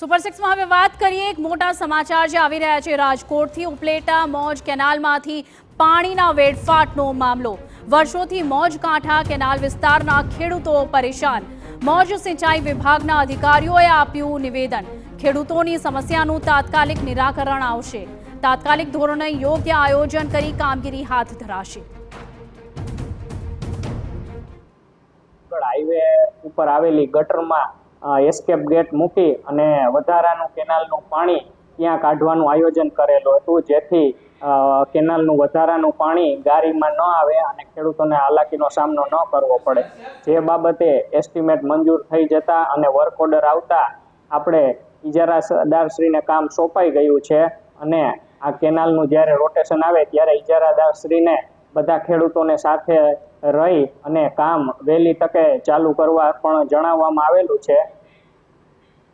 Super સિક્સમાં હવે વાત કરીએ એક મોટા સમાચાર જે આવી રહ્યા છે રાજકોટથી। ઉપલેટા મોજ કેનાલમાંથી પાણીના વેડફાટનો મામલો। વર્ષોથી મોજ કાંઠા કેનાલ વિસ્તારના ખેડૂતો પરેશાન। મોજ સિંચાઈ વિભાગના અધિકારીઓએ આપ્યું નિવેદન। ખેડૂતોની સમસ્યાનું તાત્કાલિક નિરાકરણ આવશે। તાત્કાલિક ધોરણે યોગ્ય આયોજન કરી કામગીરી હાથ ધરાશે। હાઈવે ઉપર આવેલી ગટરમાં એસ્કેપ ગેટ મૂકી અને વધારાનું કેનાલનું પાણી ત્યાં કાઢવાનું આયોજન કરેલું હતું, જેથી કેનાલનું વધારાનું પાણી ગારીમાં ન આવે અને ખેડૂતોને હાલાકીનો સામનો ન કરવો પડે। જે બાબતે એસ્ટિમેટ મંજૂર થઈ જતા અને વર્ક ઓર્ડર આવતા આપણે ઇજારાદારશ્રીને કામ સોંપાઈ ગયું છે અને આ કેનાલનું જ્યારે રોટેશન આવે ત્યારે ઇજારાદારશ્રીને બધા ખેડૂતોને સાથે રહી અને કામ વહેલી તકે ચાલુ કરવા પણ જણાવવામાં આવેલું છે।